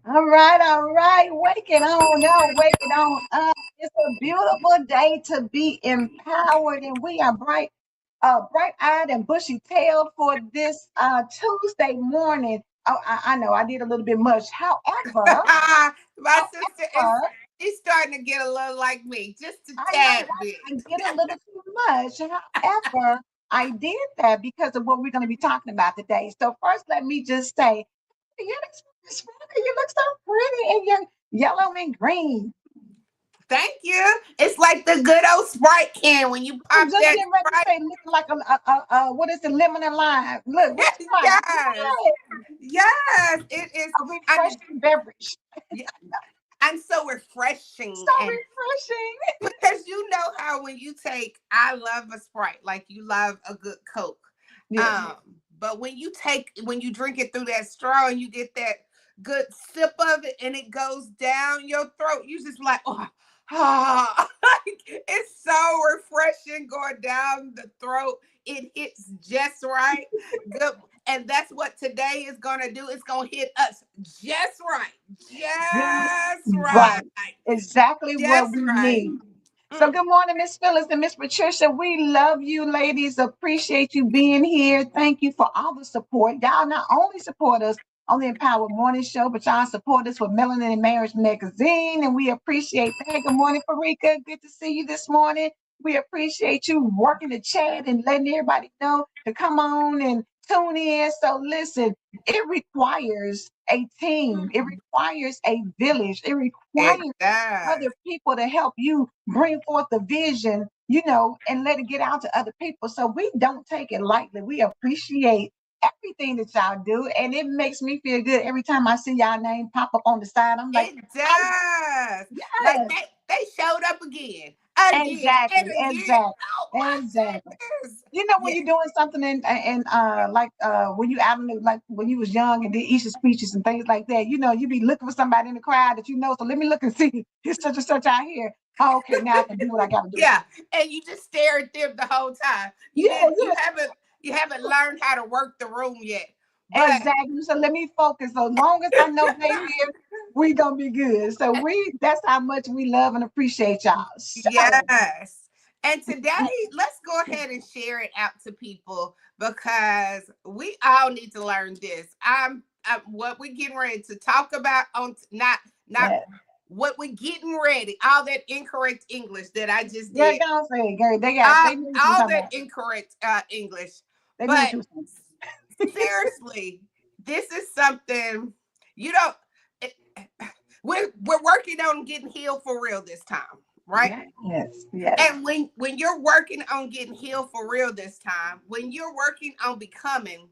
All right. Waking on up, waking on up. It's a beautiful day to be empowered, and we are bright-eyed and bushy-tailed for this Tuesday morning. Oh, I know I did a little bit much. However, My sister is however, she's starting to get a little like me, just a I know tad right, bit. I did a little too much. However, I did that because of what we're going to be talking about today. So first, let me just say, you look so pretty in your yellow and green. Thank you. It's like the good old Sprite can when you I'm pop just that getting ready to Sprite. say, looking like what is the lemon and lime? Look, what you like? Yes, yes, it is. A And refreshing beverage. yeah, and so refreshing, So and refreshing. because you know how when you take, I love a Sprite like you love a good Coke. Yes. Um, but when you drink it through that straw and you get that good sip of it and it goes down your throat, you just like, oh, ah, like, it's so refreshing going down the throat. It hits just right. Good. And that's what today is gonna do. It's gonna hit us just right. Just Just right. right. Exactly what Just we right. need. So Mm. good morning, Miss Phyllis and Miss Patricia. We love you, ladies. Appreciate you being here. Thank you for all the support. Y'all not only support us on the Empowered Morning Show, but y'all support us with Melanin and Marriage Magazine, and we appreciate that. Good morning, Farika. Good to see you this morning. We appreciate you working the chat and letting everybody know to come on and tune in. So listen, it requires a team. It requires a village. It It requires does. other people to help you bring forth the vision, and let it get out to other people. So we don't take it lightly. We appreciate everything that y'all do. And it makes me feel good every time I see y'all name pop up on the side. I'm like, It I, does. Like yes, they showed up again, and exactly, again. exactly, Oh my exactly. goodness. When Yeah. you're doing something and like when you out in like when you was young and did Easter speeches and things like that, you be looking for somebody in the crowd that you know. So let me look and see. Here's such and such out here. Oh, okay, now I can do what I gotta do. Yeah. And you just stare at them the whole time. You Yeah, didn't. yeah, You haven't learned how to work the room yet. But exactly. So let me focus. So long as I know they here, we gonna be good. So that's how much we love and appreciate y'all. So yes. And today, let's go ahead and share it out to people because we all need to learn this. I'm what we're getting ready to talk about on not yeah, what we're getting ready. All that incorrect English that I just yeah, did. go say, Gary. They know what you're All talking that about. incorrect English. They know what But you're saying. seriously, this is something you don't. It, we're working on getting healed for real this time, right? Yeah, yes, yes. And when you're working on getting healed for real this time, when you're working on becoming,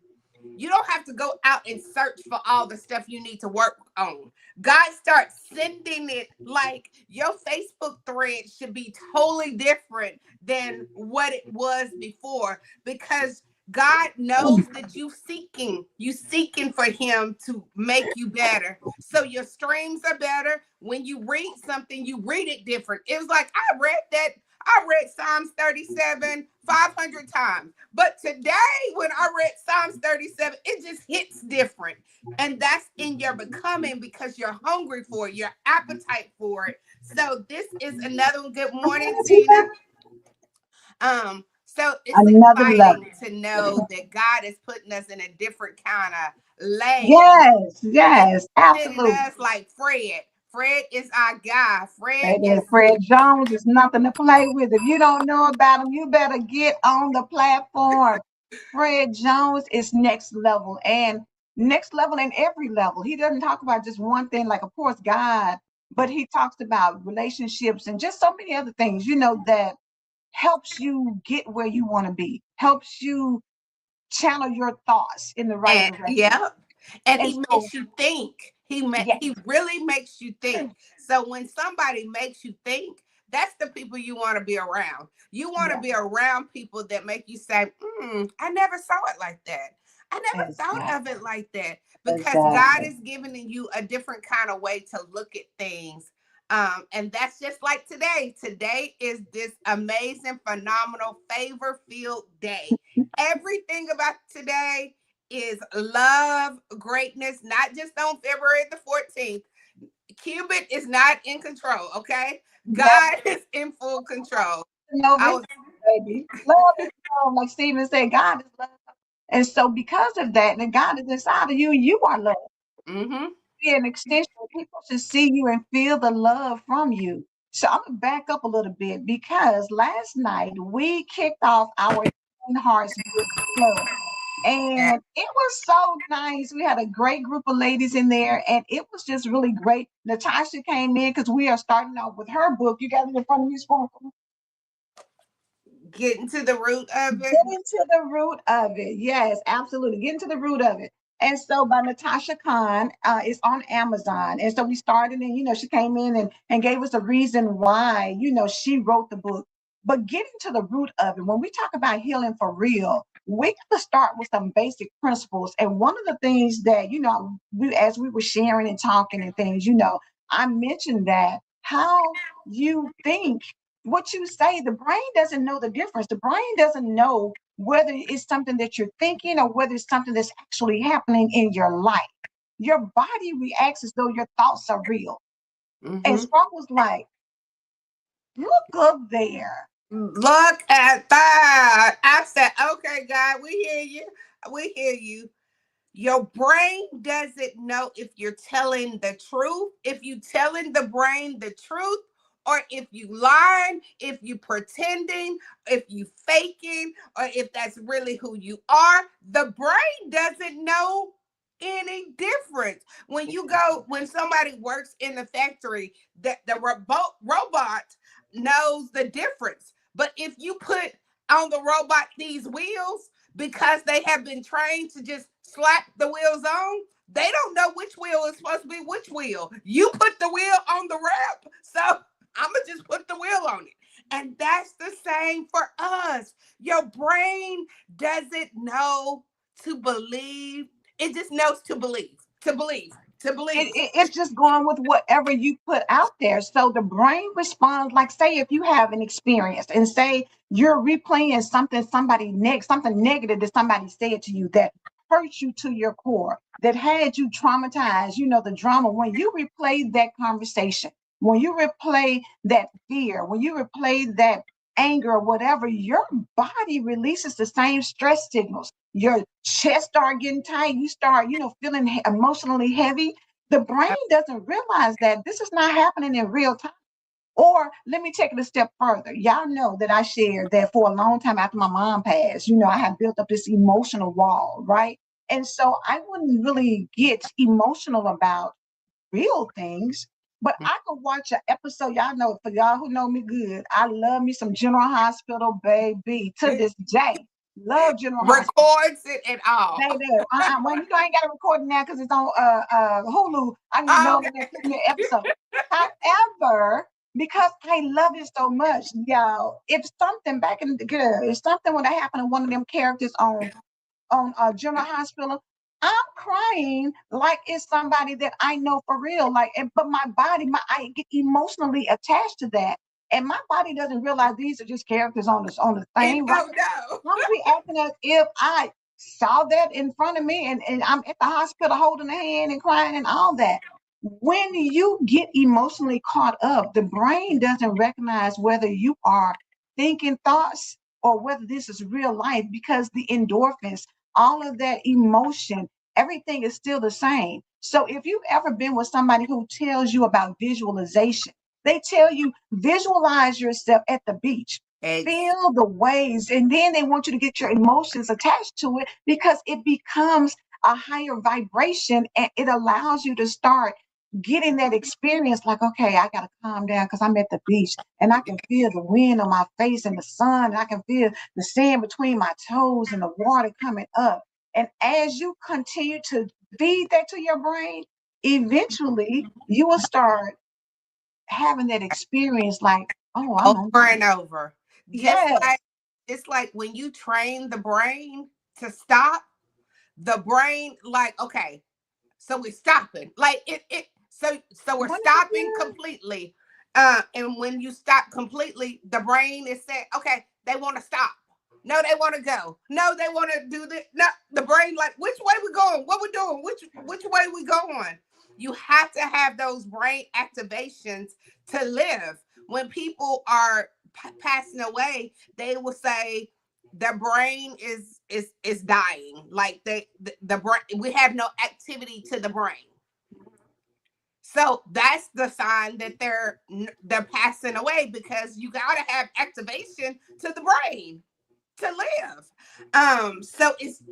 you don't have to go out and search for all the stuff you need to work on. God starts sending it. Like your Facebook thread should be totally different than what it was before because God knows that you seeking for him to make you better. So your streams are better. When you read something, you read it different. It was like I read Psalms 37 500 times. But today, when I read Psalms 37, it just hits different. And that's in your becoming because you're hungry for it, your appetite for it. So, this is another one. Good Come morning, on, Tina. Tina. So it's Another level. exciting to know that God is putting us in a different kind of lane. Yes, And yes, sending absolutely. us like Fred. Fred is our guy. Fred Baby, is Fred Jones is nothing to play with. If you don't know about him, you better get on the platform. Fred Jones is next level and next level in every level. He doesn't talk about just one thing, like, of course, God, but he talks about relationships and just so many other things, that helps you get where you want to be, helps you channel your thoughts in the right and direction. yeah, and And he so, makes you think. yes, He really makes you think. So when somebody makes you think, that's the people you want to be around. You want to yes, be around people that make you say, I never saw it like that. I never thought of exactly, it like that. Because God exactly. is giving you a different kind of way to look at things. And that's just like today. Today is this amazing, phenomenal, favor filled day. Everything about today is love, greatness, not just on February the 14th. Cupid is not in control, okay? That God is in full control. no I victory, was baby. Love is love, like Stephen said, God is love. And so because of that, and God is inside of you, and you are love. mm-hmm. Be an extension. People should see you and feel the love from you. So I'm gonna back up a little bit because last night we kicked off our Teen Hearts Book Club. And it was so nice. We had a great group of ladies in there, and it was just really great. Natasha came in because we are starting off with her book. You got it in front of you, Sparkle. Getting to the root of it. Get into the root of it. Yes, absolutely. Get into the root of it. And so by Natashah Khan, it's on Amazon. And so we started, and she came in and gave us a reason why, she wrote the book. But getting to the root of it, when we talk about healing for real, we got to start with some basic principles. And one of the things that, as we were sharing and talking and things, I mentioned that how you think, what you say, the brain doesn't know the difference. The brain doesn't know whether it's something that you're thinking or whether it's something that's actually happening in your life. Your body reacts as though your thoughts are real. And Mm-hmm. Spark was like, look up there. Look at that. I said, okay, God, we hear you. We hear you. Your brain doesn't know if you're telling the truth, if you telling the brain the truth, or if you lying, if you pretending, if you faking, or if that's really who you are. The brain doesn't know any difference. When somebody works in the factory, the robot knows the difference. But if you put on the robot these wheels, because they have been trained to just slap the wheels on, they don't know which wheel is supposed to be which wheel. You put the wheel on the ramp, so I'm gonna just put the wheel on it. And that's the same for us. Your brain doesn't know to believe, it just knows to believe, to believe, to believe. It's just going with whatever you put out there. So the brain responds, like, say if you have an experience and say you're replaying something negative that somebody said to you that hurt you to your core, that had you traumatized, the drama. When you replay that conversation, when you replay that fear, when you replay that anger or whatever, your body releases the same stress signals. Your chest start getting tight, you start, feeling emotionally heavy. The brain doesn't realize that this is not happening in real time. Or let me take it a step further. Y'all know that I shared that for a long time after my mom passed, I had built up this emotional wall, right? And so I wouldn't really get emotional about real things, but I could watch an episode. Y'all know, for y'all who know me good, I love me some General Hospital, baby, to this day. Love General Hospital. Records it and all. Baby, well, I ain't got to record it now because it's on Hulu. I can just go over Okay. there and click me an episode. However, because I love it so much, y'all, if something back in the good, if something would have happened to one of them characters on General Hospital, I'm crying like it's somebody that I know for real. Like, but my body, I get emotionally attached to that, and my body doesn't realize these are just characters on the It thing, right? don't know. I'm reacting as if I saw that in front of me and I'm at the hospital holding a hand and crying and all that. When you get emotionally caught up, the brain doesn't recognize whether you are thinking thoughts or whether this is real life, because the endorphins, all of that emotion, everything is still the same. So if you've ever been with somebody who tells you about visualization, they tell you visualize yourself at the beach, Eggs. feel the waves, and then they want you to get your emotions attached to it because it becomes a higher vibration, and it allows you to start getting that experience like, okay, I got to calm down because I'm at the beach and I can feel the wind on my face and the sun, and I can feel the sand between my toes and the water coming up. And as you continue to feed that to your brain, eventually you will start having that experience like, oh, I'm on Over the and over. Just yes. like it's like when you train the brain to stop, the brain like, okay, so we're stopping. Like so we're Wonderful. stopping completely. And when you stop completely, the brain is saying, okay, they want to stop. No, they want to go. No, they want to do this. No, the brain like, which way we going? What we doing? Which way we going? You have to have those brain activations to live. When people are passing away, they will say their brain is dying. Like the brain, we have no activity to the brain. So that's the sign that they're passing away, because you got to have activation to the brain to live. So it's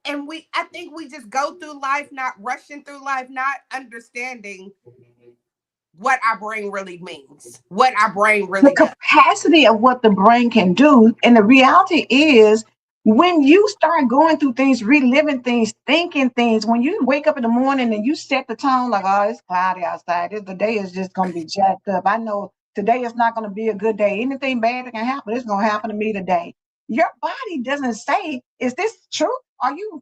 and we I think we just go through life not rushing through life, not understanding what our brain really means, what our brain The really does. capacity of what the brain can do. And the reality is, when you start going through things, reliving things, thinking things, when you wake up in the morning and you set the tone like, oh, it's cloudy outside, the day is just going to be jacked up. I know today is not going to be a good day. Anything bad that can happen, it's going to happen to me today. Your body doesn't say, is this true? Are you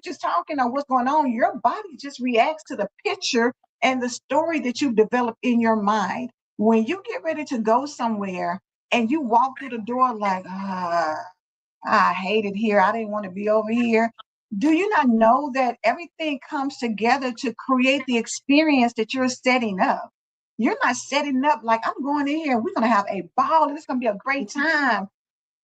just talking, or what's going on? Your body just reacts to the picture and the story that you've developed in your mind. When you get ready to go somewhere and you walk through the door like, I hate it here. I didn't want to be over here. Do you not know that everything comes together to create the experience that you're setting up? You're not setting up like, I'm going in here, we're going to have a ball, and it's going to be a great time.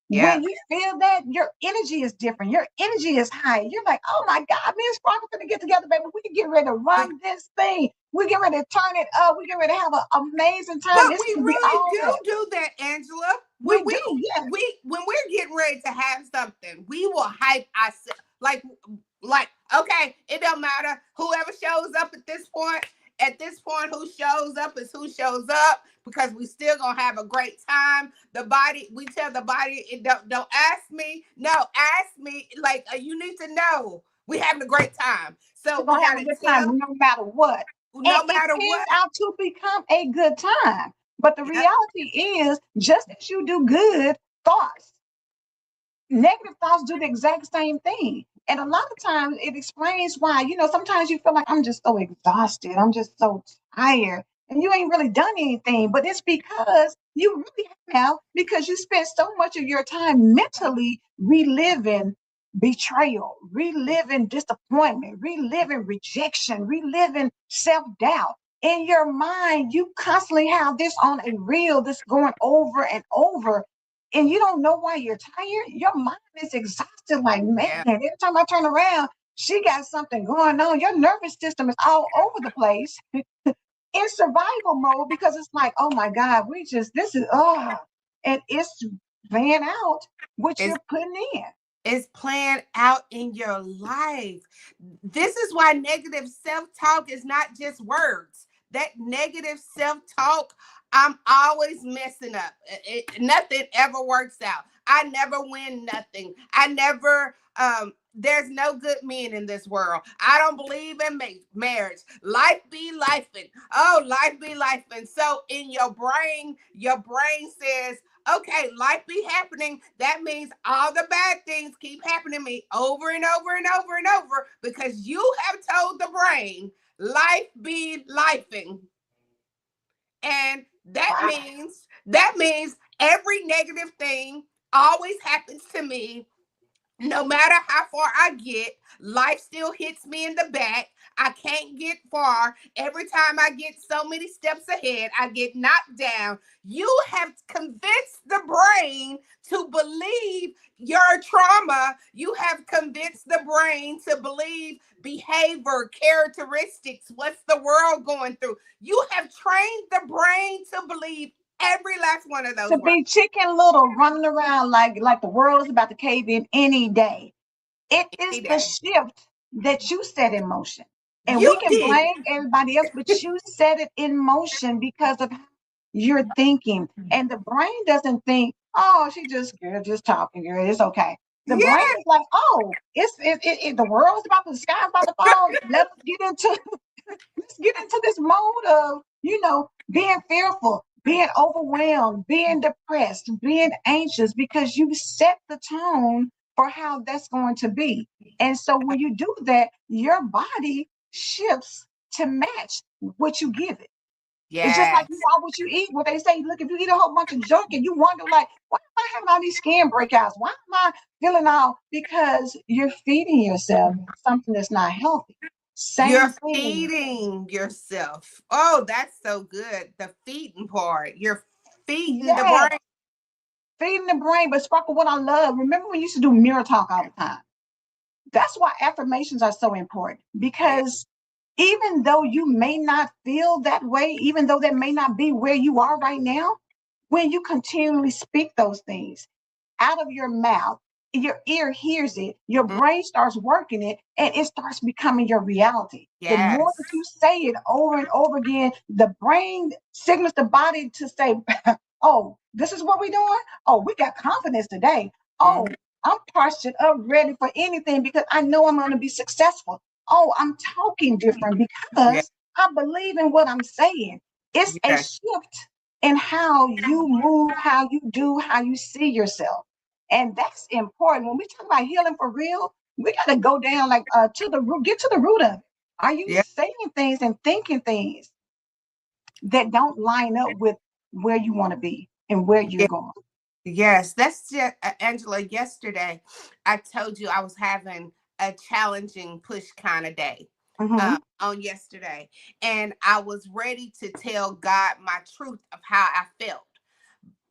Yeah. When you feel that, your energy is different. Your energy is high. You're like, oh my God, me and Sparkle gonna get together, baby. We can get ready to run this thing. We get ready to turn it up. We get ready to have an amazing time. But It's we gonna be really all that. do that, Angela. When We do, yes. when we're getting ready to have something, we will hype ourselves like okay, it don't matter whoever shows up at this point. At this point, who shows up is who shows up, because we still gonna have a great time. The body, we tell the body, it don't ask me. No, ask me. Like you need to know we having a great time. So We're we gonna have a gotta good time tell no matter what. And no it matter pans what. out to become a good time. But the Yep. reality is, just as you do good thoughts, negative thoughts do the exact same thing. And a lot of times it explains why, sometimes you feel like, I'm just so exhausted. I'm just so tired. And you ain't really done anything. But it's because you really have, because you spent so much of your time mentally reliving betrayal, reliving disappointment, reliving rejection, reliving self doubt. In your mind, you constantly have this on a reel that's going over and over, and you don't know why you're tired. Your mind is exhausted. Like, man, Yeah. every time I turn around, she got something going on. Your nervous system is all over the place in survival mode, because it's like, oh my God, this is, and it's playing out what It's you're putting in. is planned out in your life. This is why negative self-talk is not just words. That negative self-talk, I'm always messing up. Nothing ever works out. I never win nothing. I never there's no good men in this world. I don't believe in marriage. Life be lifing. Oh, life be lifing. So in your brain says, okay, life be happening. That means all the bad things keep happening to me over and over and over and over, because you have told the brain life be lifing. And Wow. that means every negative thing always happens to me. No matter how far I get, life still hits me in the back. I can't get far. Every time I get so many steps ahead, I get knocked down. You have convinced the brain to believe trauma. You have convinced the brain to believe behavior, characteristics, what's the world going through. You have trained the brain to believe every last one of those To words. be Chicken Little running around like the world is about to cave in any day. It is Any the day. shift that you set in motion. And You we can did. blame everybody else, but you set it in motion because of how you're thinking. And the brain doesn't think, oh, she just girl, just talking, girl. It's okay. The brain Yes. is like, oh, the world's about to, the sky's about to fall. Let's get into this mode of, being fearful, being overwhelmed, being depressed, being anxious, because you set the tone for how that's going to be. And so when you do that, your body shifts to match what you give it. It's just like you Yes. are what you eat. What they say, look, if you eat a whole bunch of junk and you wonder, like, why am I having all these skin breakouts? Why am I feeling all? Because you're feeding yourself something that's not healthy. You're Same thing. feeding yourself. Oh, that's so good. The feeding part. You're feeding the Yes, brain. feeding the brain. But Sparkle, what I love, remember we used to do mirror talk all the time. That's why affirmations are so important, Yeah. because even though you may not feel that way, even though that may not be where you are right now, when you continually speak those things out of your mouth, your ear hears it, your Mm, brain starts working it, and it starts becoming your reality. The more yes. that you say it over and over again, the brain signals the body to say, oh, this is what we're doing. Oh, we got confidence today. Oh, Mhm. I'm postured up, ready for anything because I know I'm going to be successful. Oh, I'm talking different Yeah. because I believe in what I'm saying. It's a Yes. shift in how you move, how you do, how you see yourself. And that's important. When we talk about healing for real, we got to go down like to the root, get to the root of it. Are you Yeah. saying things and thinking things that don't line up with where you want to be and where you're Yeah. going? Yes. That's just, Angela. Yesterday, I told you I was having a challenging push kind of day. Hmm. On yesterday, and I was ready to tell God my truth of how I felt.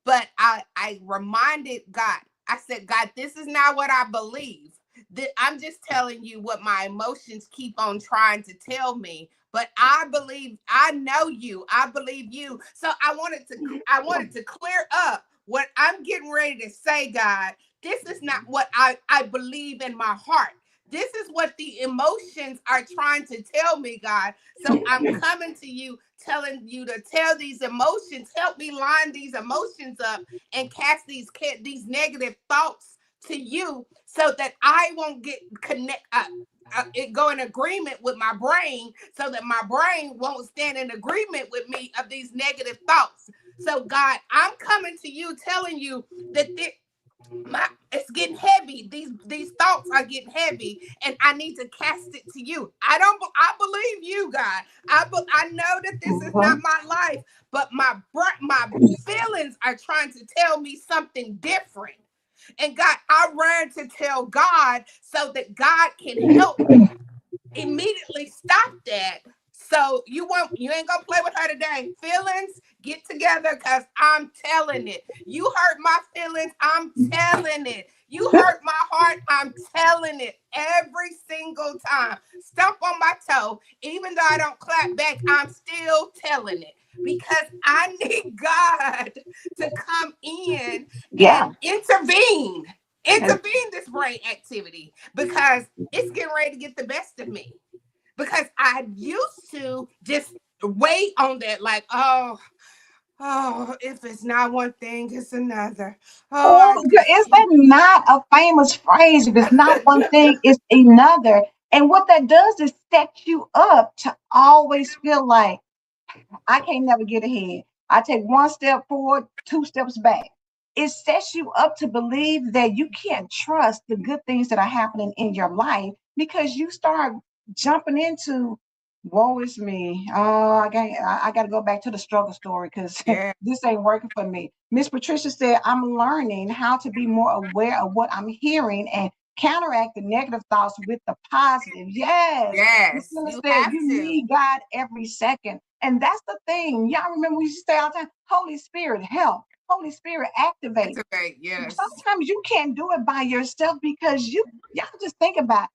But I reminded God, I said, God, this is not what I believe. I'm just telling you what my emotions keep on trying to tell me. But I believe, I know you. I believe you. So I wanted to clear up what I'm getting ready to say, God. This is not what I believe in my heart. This is what the emotions are trying to tell me, God. So I'm coming to you, telling you to tell these emotions, help me line these emotions up and cast these negative thoughts to you, so that I won't get it go in agreement with my brain, so that my brain won't stand in agreement with me of these negative thoughts. So God, I'm coming to you, telling you that it's getting heavy. These thoughts are getting heavy, and I need to cast it to you. I believe you, God. I know that this is not Hmm. my life, but my feelings are trying to tell me something different. And God, I ran to tell God so that God can help immediately stop that. So you ain't gonna play with her today. Feelings, get together, because I'm telling it. You hurt my feelings, I'm telling it. You hurt my heart, I'm telling it every single time. Stump on my toe, even though I don't clap back, I'm still telling it. Because I need God to come in Yeah. and intervene. And Intervene this brain activity, because it's getting ready to get the best of me. Because I used to just wait on that, like, oh, if it's not one thing, it's another. Oh, oh, I is just that not a famous phrase? If it's not one thing, it's another. And what that does is set you up to always feel like I can't never get ahead. I take one step forward, two steps back. It sets you up to believe that you can't trust the good things that are happening in your life because you start jumping into, woe is me. Oh, I got to go back to the struggle story because yeah, this ain't working for me. Miss Patricia said, I'm learning how to be more aware of what I'm hearing and counteract the negative thoughts with the positive. Yes. Miss yes, Phyllis you said, have you to. need God every second. And that's the thing. Y'all remember we used to say all the time, Holy Spirit, help. Holy Spirit activate. Activate, yes. Sometimes you can't do it by yourself because y'all just think about it.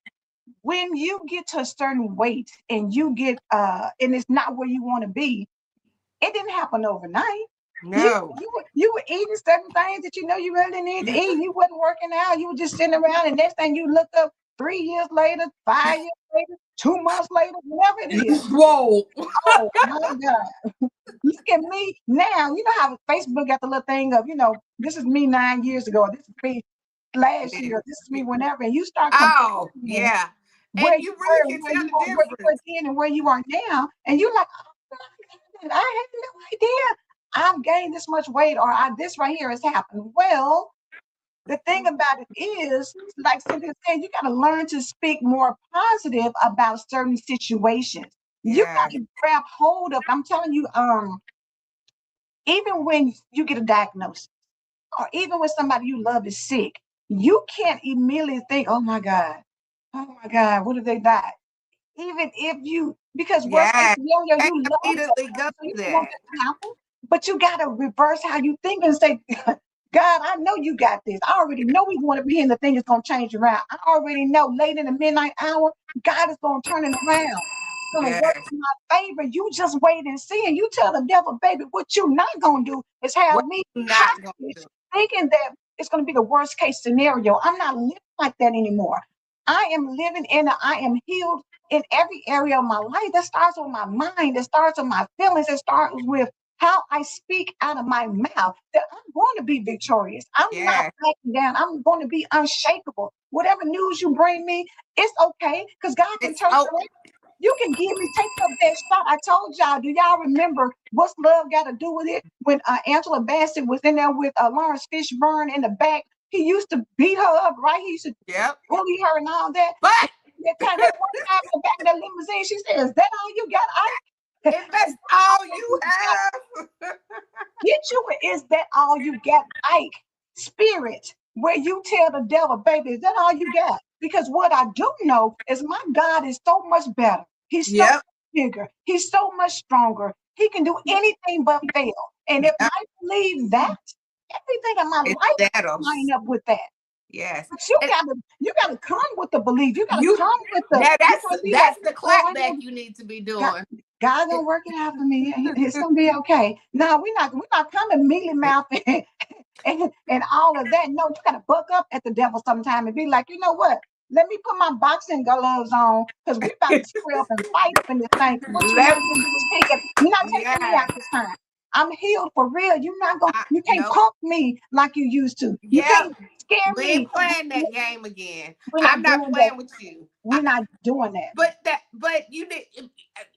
When you get to a certain weight and you get and it's not where you want to be, it didn't happen overnight. No. You were eating certain things that you know you really need to eat. You wasn't working out. You were just sitting around, and next thing you look up 3 years later, 5 years later, 2 months later, whatever it is. Whoa. Oh my God. Look at me now. You know how Facebook got the little thing of, this is me 9 years ago. This is me last year. This is me whenever. And you start Oh, comparing yeah. where And you you were, really can where tell you the are, where you were difference. then, and where you are now, and you're like, oh my God, I had no idea I've gained this much weight, or this right here has happened. Well, the thing about it is, like Cynthia said, you got to learn to speak more positive about certain situations. You Yeah. got to grab hold of. I'm telling you, even when you get a diagnosis, or even when somebody you love is sick, you can't immediately think, oh my God, what if they die? Even if because worst case Yeah. scenario, Can't you love immediately go somebody, so you don't want that. that to happen. But you got to reverse how you think and say, God, I know you got this. I already know we want to be in the thing is going to change around. I already know late in the midnight hour, God is going to turn it around. It's going to work Yes. in my favor. You just wait and see. And you tell the devil, baby, what you not going to do is What have me you not gonna hostage, do? thinking that it's going to be the worst case scenario. I'm not living like that anymore. I am living I am healed in every area of my life. That starts with my mind. That starts with my feelings. It starts with how I speak out of my mouth. That I'm going to be victorious. I'm not Yeah. backing down. I'm going to be unshakable. Whatever news you bring me, it's okay because God can It's turn it oh, around. You can take up that shot. I told y'all, do y'all remember what's love got to do with it? When Angela Bassett was in there with Lawrence Fishburne in the back, he used to beat her up, right? He used to yep. bully her and all that. But And that one time in the back of the limousine, she said, "Is that all you got?" if that's all you have, Get you is that all you got, Ike? Spirit, where you tell the devil, baby, is that all you got? Because what I do know is my God is so much better. He's so yep. bigger. He's so much stronger. He can do anything but fail. And if Yep. I believe that, everything in my It's life line settles. up with that. Yes. But And you gotta come with the belief. You gotta you come with now you can't be like, that's the oh, I clapback know you need to be God, doing. God gonna work it out for me. It's gonna be okay. No, we're not coming mealy mouth and all of that. No, you gotta buck up at the devil sometime and be like, you know what? Let me put my boxing gloves on because we about to square up and fight up in this thing. What you're not Let gonna do is you're not taking me out yeah. this time. I'm healed for real. You can't Nope. punk me like you used to. You Yep. can't scare We me. ain't playing that game again. We're I'm not not doing that. playing with you. We're not doing that. But you did.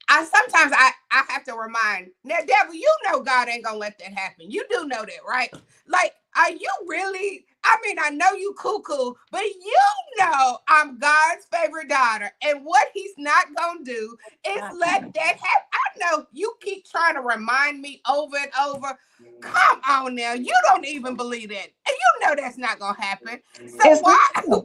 I sometimes I have to remind now, devil. You know God ain't gonna let that happen. You do know that, right? Like, are you really? I mean, I know you cuckoo, but you know I'm God's favorite daughter, and what He's not gonna do is God. let that happen. I know you keep trying to remind me over and over. Come on now, you don't even believe that, and you know that's not gonna happen. So It's why not.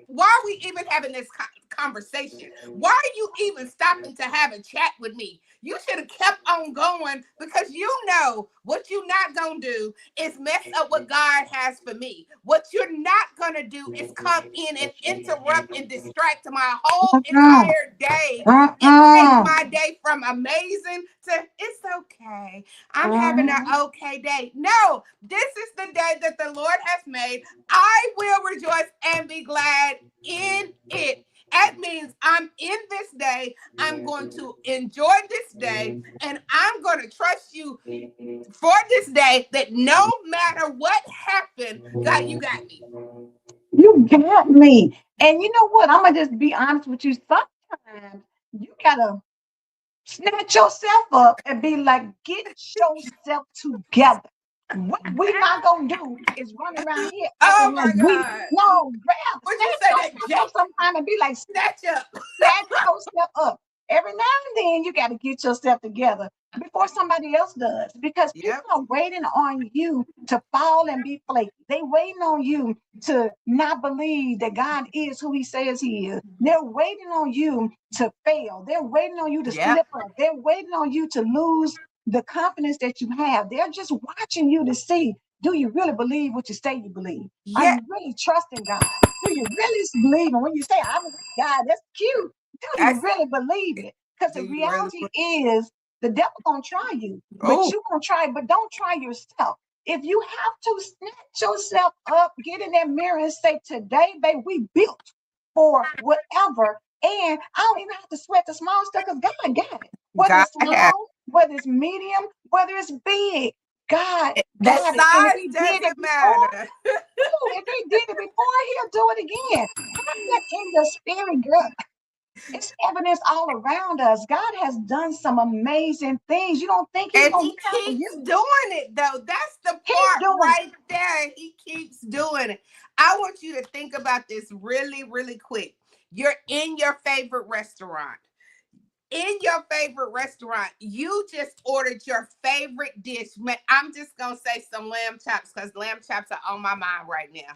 why are we even having this conversation? Why are you even stopping to have a chat with me? You should have kept on going because you know what you're not gonna do is mess up what God has for me. What you're not gonna do is come in and interrupt and distract my whole Uh-uh. entire day and take Uh-uh. my day from amazing to it's okay. I'm having an Uh-uh. okay day. No, this is the day that the Lord has made. I will rejoice and be glad in it. That means I'm in this day. I'm going to enjoy this day. And I'm going to trust you for this day that no matter what happened, God, you got me. You got me. And you know what? I'm gonna just be honest with you. Sometimes you gotta snatch yourself up and be like, get yourself together. What we not gonna do is run around here Oh acting like my we God. no grab, Would you snatch say that, yourself up Jake? sometime and be like, Snatch up. snatch yourself up. Every now and then, you got to get yourself together before somebody else does because people Yep. are waiting on you to fall and be flaky. They waiting on you to not believe that God is who he says he is. They're waiting on you to fail. They're waiting on you to Yep. slip up. They're waiting on you to lose the confidence that you have. They're just watching you to see. Do you really believe what you say you believe? Are Yeah, you really trusting God? Do you really believe? And when you say, I believe God, that's cute. Do you that's, really believe it? Because do the you really? reality is the devil gonna try you, but Oh, you gonna try, but don't try yourself. If you have to snatch yourself up, get in that mirror and say, today, babe, we built for whatever. And I don't even have to sweat the small stuff because God got it. Whether God it's has small, whether it's medium, whether it's big, God it. The got it. And if size he did it doesn't before, matter. if he did it before, he'll do it again. Have that in your spirit, girl. It's evidence all around us. God has done some amazing things. You don't think he's And gonna he do that for keeps you? doing it though. That's the Keep part doing right there. He keeps doing it. I want you to think about this really, really quick. You're in your favorite restaurant. In your favorite restaurant, you just ordered your favorite dish. Man, I'm just gonna say some lamb chops because lamb chops are on my mind right now.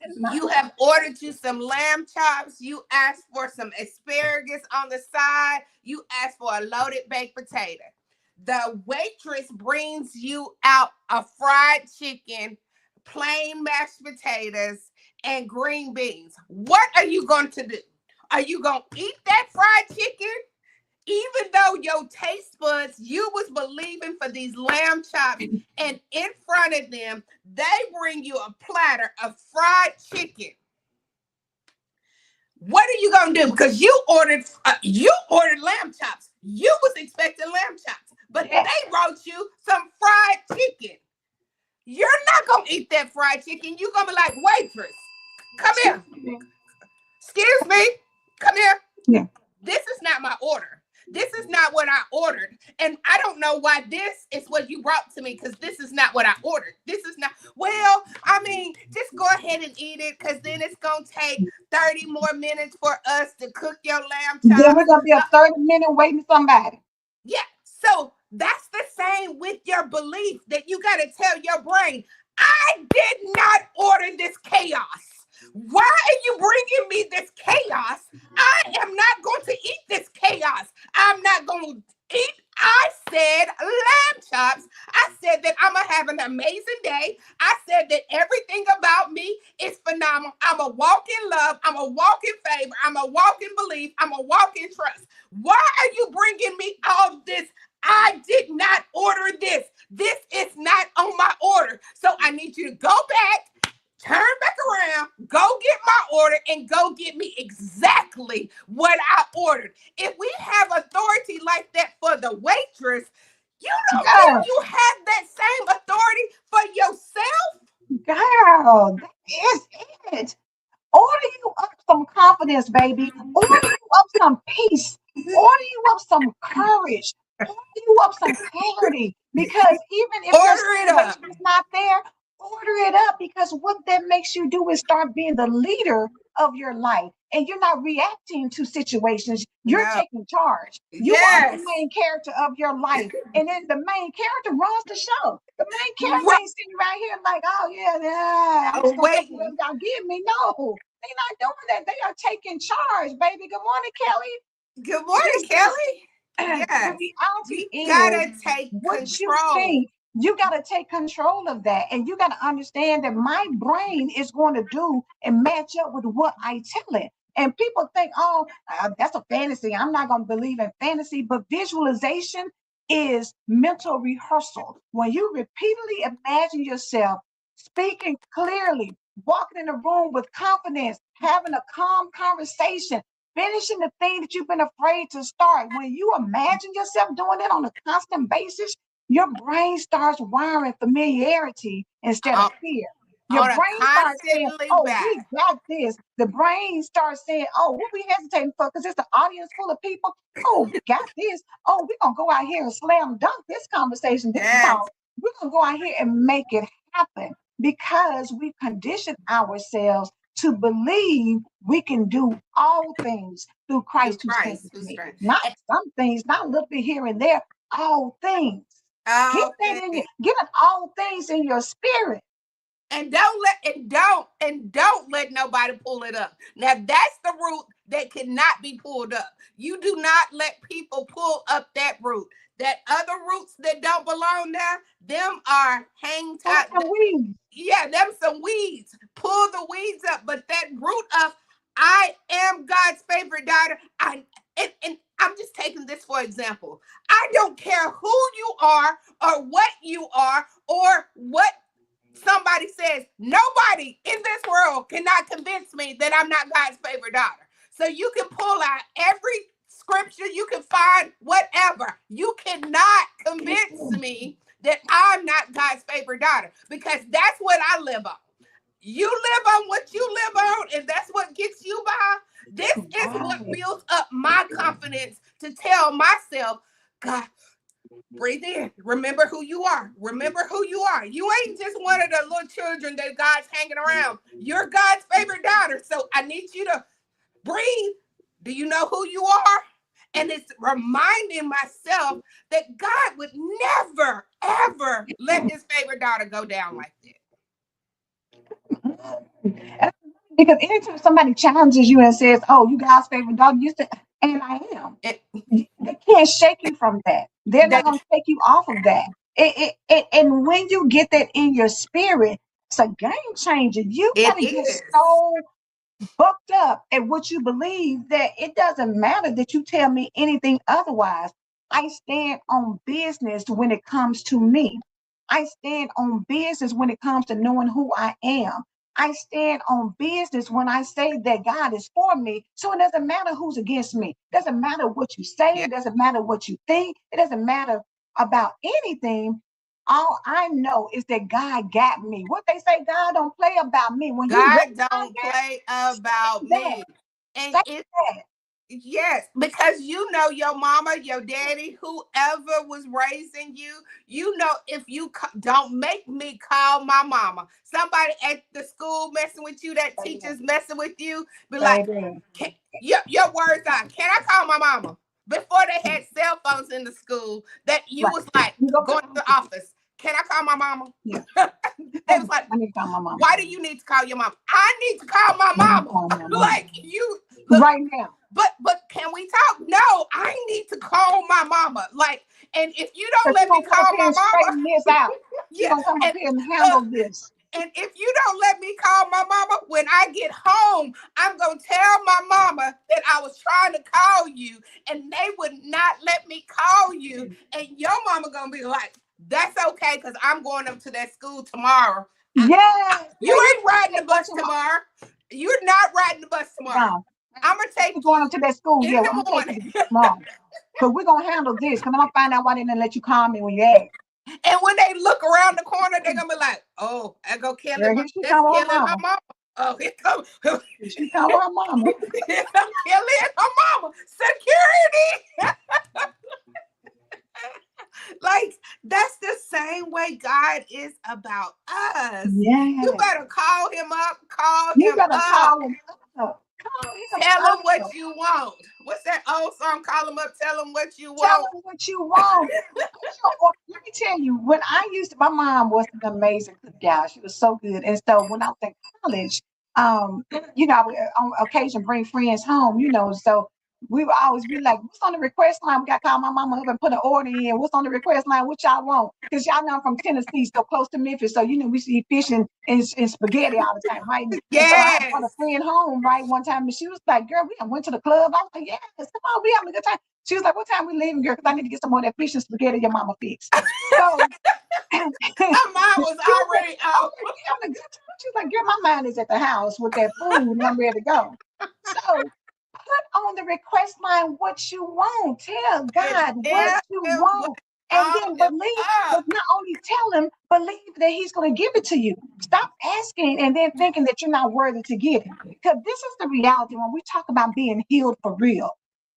it. You have ordered you some lamb chops. You asked for some asparagus on the side. You asked for a loaded baked potato. The waitress brings you out a fried chicken, plain mashed potatoes, and green beans. What are you going to do? Are you going to eat that fried chicken? Even though your taste buds, you was believing for these lamb chops, and in front of them, they bring you a platter of fried chicken. What are you gonna do? Because you ordered lamb chops. You was expecting lamb chops, but Yes. they brought you some fried chicken. You're not gonna eat that fried chicken. You're gonna be like, waitress, come here. Excuse me, come here. Yeah. This is not my order. This is not what I ordered. And I don't know why this is what you brought to me because this is not what I ordered. This is not, well, I mean, just go ahead and eat it because then it's going to take 30 more minutes for us to cook your lamb Then we're chops. gonna be a 30-minute waiting somebody. Yeah. So that's the same with your belief that you got to tell your brain, I did not order this chaos. Why are you bringing me this chaos? I am not going to eat this chaos. I'm not going to eat. I said lamb chops. I said that I'm going to have an amazing day. I said that everything about me is phenomenal. I'm a walk in love. I'm a walk in favor. I'm a walk in belief. I'm a walk in trust. Why are you bringing me all this? I did not order this. This is not on my order. So I need you to go back, turn back around, go get my order, and go get me exactly what I ordered. If we have authority like that for the waitress, you don't think Girl, you have that same authority for yourself? girl, that is it. Order you up some confidence, baby. Order you up some peace. Order you up some courage. Order you up some clarity. Because even if your Order it up. situation is not there, order it up. Because what that makes you do is start being the leader of your life. And you're not reacting to situations. You're No. taking charge. You are the Yes. main character of your life. And then the main character runs the show. The main character Right. ain't sitting right here like, oh, yeah, yeah, I'm just Oh, going to take waiting. whatever y'all give me. No. They're not doing that. They are taking charge, baby. Good morning, Kelly. Good morning, This is Kelly. the Yes. reality We is gotta take what you control. think. You got to take control of that. And you got to understand that my brain is going to do and match up with what I tell it. And people think, oh, that's a fantasy. I'm not going to believe in fantasy. But visualization is mental rehearsal. When you repeatedly imagine yourself speaking clearly, walking in a room with confidence, having a calm conversation, finishing the thing that you've been afraid to start. When you imagine yourself doing it on a constant basis, your brain starts wiring familiarity instead of On, fear. Your on a brain starts saying, constantly oh, we back. got this. The brain starts saying, oh, what we hesitating for? Because it's an audience full of people. Oh, we got this. Oh, we're going to go out here and slam dunk this conversation, this Yes. talk. We're going to go out here and make it happen because we conditioned ourselves to believe we can do all things through Through Christ who Christ strengthens who me. strength. Not some things, not a little bit here and there, all things. Get that in you. Okay. Get an all things in your spirit. And don't let nobody pull it up. Now that's the root that cannot be pulled up. You do not let people pull up that root. That other roots that don't belong there, them are hang tight. And weeds. Yeah, them some weeds. Pull the weeds up. But that root of I am God's favorite daughter. And I'm just taking this for example. I don't care who you are or what you are or what somebody says. Nobody in this world cannot convince me that I'm not God's favorite daughter. So you can pull out every scripture, you can find whatever. You cannot convince me that I'm not God's favorite daughter, because that's what I live on. You live on what you live on, and that's what gets you by. This is what builds up my confidence to tell myself, God, breathe in. Remember who you are. Remember who you are. You ain't just one of the little children that God's hanging around. You're God's favorite daughter. So I need you to breathe. Do you know who you are? And it's reminding myself that God would never, ever let his favorite daughter go down like that. Because anytime somebody challenges you and says, "Oh, you God's favorite daughter," you say, "And I am." that. They can't shake you from that. They're not going to take you off of that. And when you get that in your spirit, it's a game changer. You got It to get is. so bucked up at what you believe that it doesn't matter that you tell me anything otherwise. I stand on business when it comes to me. I stand on business when it comes to knowing who I am. I stand on business when I say that God is for me. So it doesn't matter who's against me. It doesn't matter what you say. Yeah. It doesn't matter what you think. It doesn't matter about anything. All I know is that God got me. What they say, God don't play about me. When you God recognize don't that, play about say that. me. And Say it that. yes, because you know your mama, your daddy, whoever was raising you, you know if you don't make me call my mama. Somebody at the school messing with you, that teacher's messing with you, be like, Baby. your words are, can I call my mama? Before they had cell phones in the school, that you Right. was like You go to going to the the office. office. Can I call my mama? Yeah. They was like, I need to call my mom. why do you need to call your mom? I need to call my I need to mama. call my mom. Like you look, Right now. but can we talk? No, I need to call my mama. Like, and if you don't Because she's let me going to come up call here my and mama, straighten this out. She's yeah, going to come up and here and look, handle this. and if you don't let me call my mama, when I get home, I'm gonna tell my mama that I was trying to call you, and they would not let me call you, and your mama gonna be like, "That's okay, cause I'm going up to that school tomorrow." Yes. You Girl, you ain't riding the go bus to my tomorrow. You're not riding the bus tomorrow. mom. I'm gonna take You're going up you to that school. in Yeah, well, I'm the going to take morning. you tomorrow. Because we're going to handle this. Because I'm going to find out why they didn't let you call me when you asked. And when they look around the corner, they're gonna be like, "Oh, I go Kelly. Girl, here she That's come with her Kelly and her mama. mama. Oh, here come Here she come with her mama. Kelly and her mama. Security." Like, that's the same way God is about us. You Yes. better call him up, call You him better up. call him up. Call him Tell him up. what you want. What's that old song? Call him up, tell him what you Tell want. them what you want. Let me tell you, when I used to, my mom was an amazing cook, gal. She was so good. And so when I was in college, I would on occasion bring friends home, so we would always be like, what's on the request line? We got to call my mama up and put an order in. What's on the request line? What y'all want? Because y'all know I'm from Tennessee, so close to Memphis. So, we see fish and spaghetti all the time, right? And so I brought a Yes. friend home, right, one time, and she was like, girl, we done went to the club. I was like, yes, come on, we having a good time. She was like, what time we leaving, girl? Because I need to get some more of that fish and spaghetti your mama fixed. So Her mind was she was like, already oh, out. we having a good time. She's like, girl, my mind is at the house with that food and I'm ready to go. So put on the request line what you want. Tell And God what tell you him what, want. And call then him believe, but up. not only tell him, believe that he's going to give it to you. Stop asking and then thinking that you're not worthy to get it. Because this is the reality when we talk about being healed for real.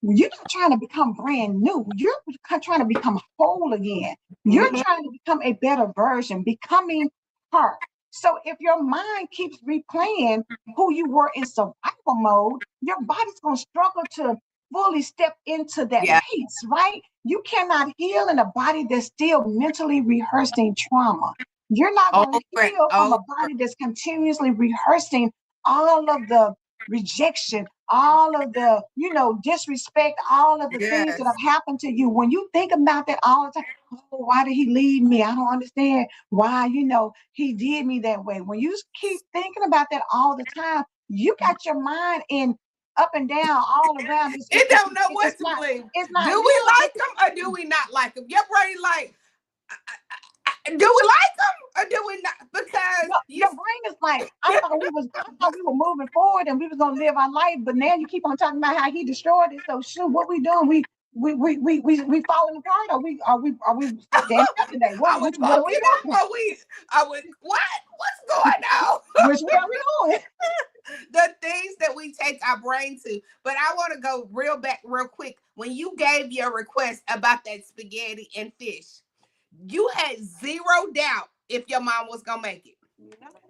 You're not trying to become brand new. You're trying to become whole again. You're Mhm. trying to become a better version, becoming her. So if your mind keeps replaying who you were in survival mode, your body's going to struggle to fully step into that Yeah. pace, right? You cannot heal in a body that's still mentally rehearsing trauma. You're not going Over to and heal from a over. body that's continuously rehearsing all of the rejection, all of the, disrespect, all of the things that Yes. have happened to you. When you think about that all the time, oh, why did he leave me? I don't understand why, he did me that way. When you keep thinking about that all the time, you got your mind in up and down all around. It don't know what to believe. It's not Do we good. like them or do we not like them? Your brain like, do we like them or do we not? Because you. Your brain is like, I thought we were moving forward and we was gonna live our life, but now you keep on talking about how he destroyed it. So shoot, what we doing? We falling apart, or we standing up today? Are we What are fucking we up? doing? Are we what? What's going on? Which way are we going? The things that we take our brain to. But I want to go real quick. When you gave your request about that spaghetti and fish, you had zero doubt if your mom was gonna make it.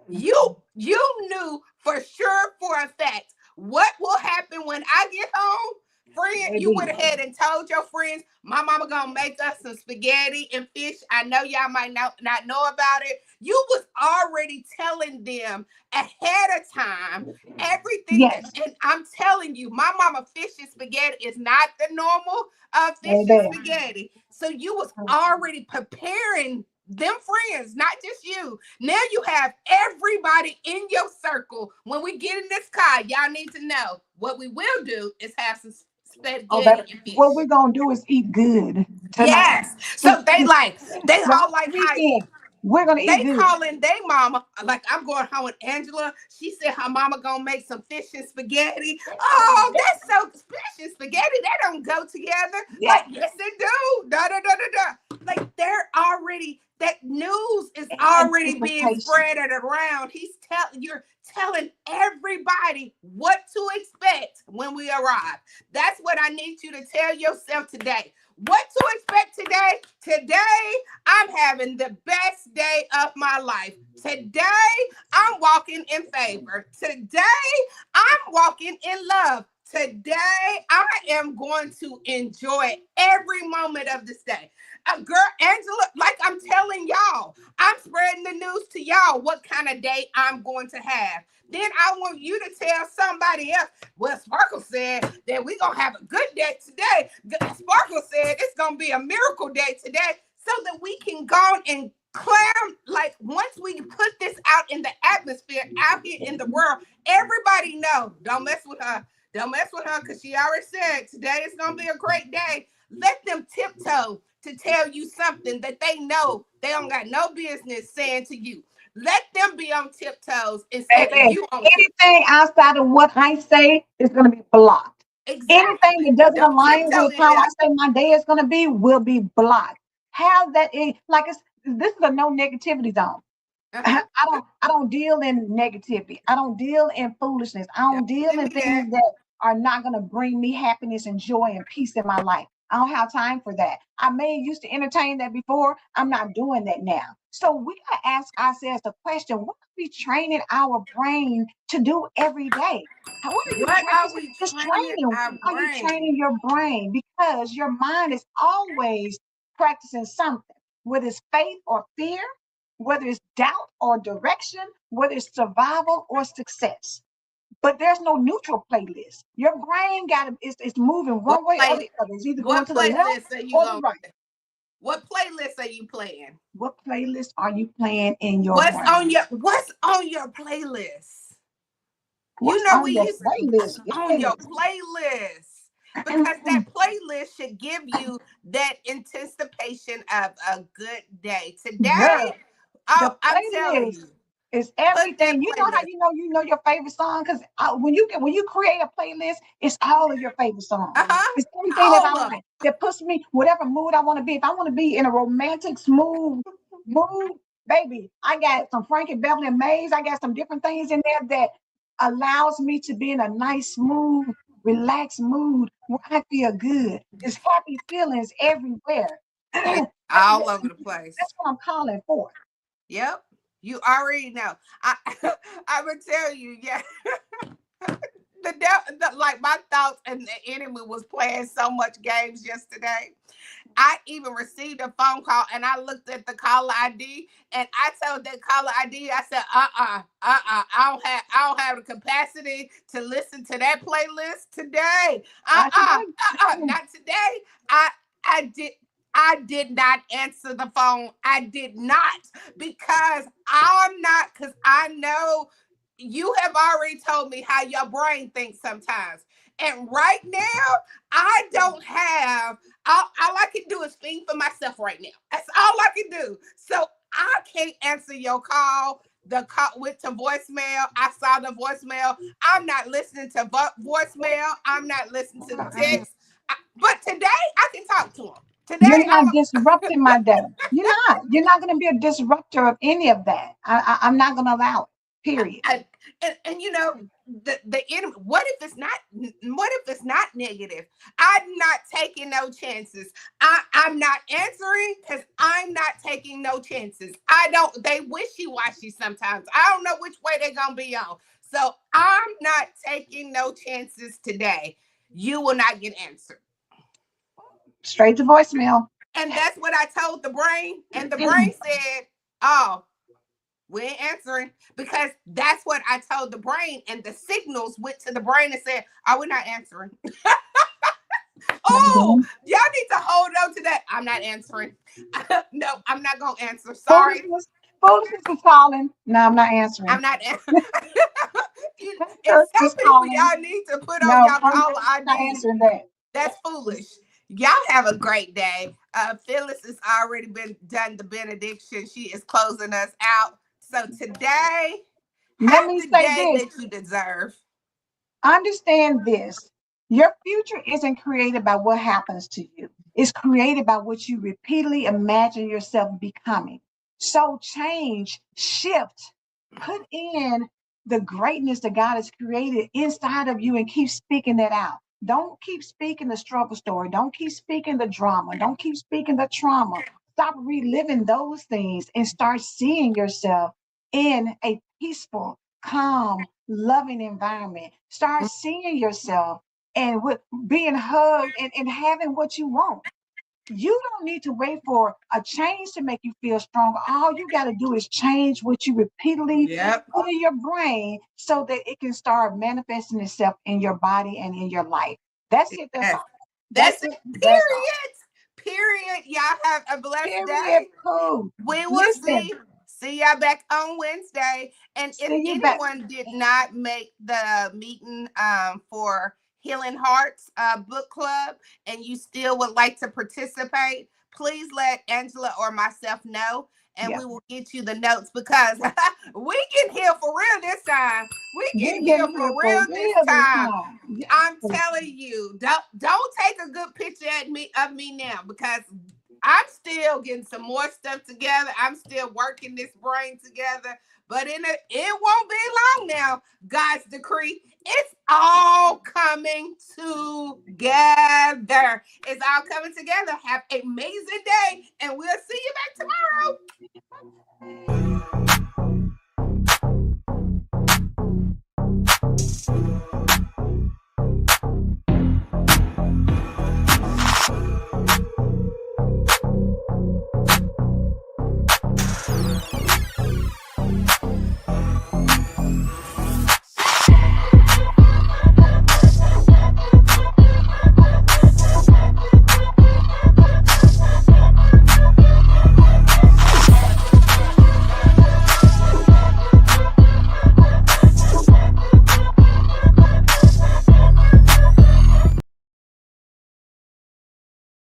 You knew for sure for a fact what will happen when I get home. Friend, you Baby, went ahead and told your friends, my mama gonna make us some spaghetti and fish. I know y'all might not know about it. You was already telling them ahead of time everything that, yes, and I'm telling you, my mama fish and spaghetti is not the normal fish and baby. spaghetti. So you was already preparing them friends, not just you. Now you have everybody in your circle. When we get in this car, y'all need to know what we will do is have some Oh, baby. spaghetti and What fish. we're gonna do is eat good tonight. Yes. So they The all whole like how weekend, we're gonna eat they good. calling they mama, like I'm going home with Angela. She said her mama gonna make some fish and spaghetti. Oh, that's so fish and spaghetti. They don't go together. Yeah, Like, yes, they do. Da da da da da. Like they're already that news is already being anticipation. spread around. You're telling everybody what to expect when we arrive. That's what I need you to tell yourself today. What to expect today? Today I'm having the best day of my life. Today, I'm walking in favor. Today, I'm walking in love. Today, I am going to enjoy every moment of this day. Girl, Angela, like I'm telling y'all, I'm spreading the news to y'all what kind of day I'm going to have. Then I want you to tell somebody else. Well, Sparkle said that we're going to have a good day today. Sparkle said it's going to be a miracle day today, so that we can go and clam, like once we put this out in the atmosphere, out here in the world, everybody know, don't mess with her. Don't mess with her, because she already said today is going to be a great day. Let them tiptoe to tell you something that they know they don't got no business saying to you. Let them be on tiptoes instead of Baby, you on tiptoes. anything outside of what I say is going to be blocked. Anything Exactly. that doesn't Don't align tiptoe with in how I there. say my day is going to be will be blocked. Have that in, like this is a no negativity zone. Uh-huh. I don't deal in negativity. I don't deal in foolishness. I Don't don't deal send in me that. things that are not going to bring me happiness and joy and peace in my life. I don't have time for that. I may used to entertain that before. I'm not doing that now. So we gotta ask ourselves the question: what are we training our brain to do every day? What are you What are practicing? we Just training training. our Are you brain? training your brain? Because your mind is always practicing something, whether it's faith or fear, whether it's doubt or direction, whether it's survival or success. But there's no neutral playlist. Your brain got it's moving What one way or play? the other. It's either going What to the left playlist are you or the going? right. What playlist are you playing? What playlist are you playing in your brain? What's on your playlist? You What's know we on your use what's playlist? on your Yes. playlist, because that playlist should give you that anticipation of a good day. Girl, Today, the I'm telling playlist you, is put that everything. You know how playlist. you know your favorite song because when you create a playlist, it's all of your favorite songs. Uh-huh. It's everything that I All of like that puts me whatever mood I want to be. If I want to be in a romantic, smooth mood, baby, I got some Frankie Beverly and Mays. I got some different things in there that allows me to be in a nice, smooth, relaxed mood where I feel good. It's happy feelings everywhere. it. that's, All over the place. that's what I'm calling for. Yep. You already know. I I would tell you, yeah. Like my thoughts and the enemy was playing so much games yesterday. I even received a phone call and I looked at the caller ID and I told that caller ID, I said, I don't have the capacity to listen to that playlist today. I Not today. I I did I did not answer the phone. I did not, because because I know you have already told me how your brain thinks sometimes. And right now, I don't have all I can do is feed for myself right now. That's all I can do. So I can't answer your call. The call went to voicemail. I saw the voicemail. I'm not listening to voicemail. I'm not listening to the text. But today I can talk to him. You're Today not disrupting my day. You're not going to be a disruptor of any of that. I'm not going to allow it. Period. I, and you know the enemy. What if it's not negative? I'm not taking no chances. I'm not answering because I'm not taking no chances. I don't. They wishy washy sometimes. I don't know which way they're gonna be on. So I'm not taking no chances today. You will not get answered. Straight to voicemail. And that's what I told the brain. And the brain said, "Oh, we ain't answering," because that's what I told the brain, and the signals went to the brain and said, "Oh, we're not answering." Oh, y'all need to hold on to that. I'm not answering. No, I'm not gonna answer. Sorry, Foolishness. Foolishness is calling. No, I'm not I'm answering. not. And Church some is people calling. y'all need to put on No, y'all I'm caller not ID. answering that. That's foolish. Y'all have a great day. Phyllis has already been done the benediction. She is closing us out. So today, Let have me the say day this. that you deserve. Understand this. Your future isn't created by what happens to you. It's created by what you repeatedly imagine yourself becoming. So change, shift, put in the greatness that God has created inside of you and keep speaking that out. Don't keep speaking the struggle story. Don't keep speaking the drama. Don't keep speaking the trauma. Stop reliving those things and start seeing yourself in a peaceful, calm, loving environment. Start seeing yourself and with being hugged and having what you want. You don't need to wait for a change to make you feel strong. All you got to do is change what you repeatedly Yep. put in your brain so that it can start manifesting itself in your body and in your life. That's it. That's Yes. all. That's That's it. it. That's all. Period. Period. Y'all have a blessed Period. day. Cool. We will Listen, see y'all back on Wednesday. And if see you back. anyone did not make the meeting for Healing Hearts book club and you still would like to participate, please let Angela or myself know, and Yeah. we will get you the notes, because we can heal for real this time. We We're can heal getting here for for real this real this time. time. Yes. I'm telling you, don't take a good picture of me now, because I'm still getting some more stuff together. I'm still working this brain together, but it won't be long now. God's decree, it's all coming together. It's all coming together. Have an amazing day, and we'll see you back tomorrow.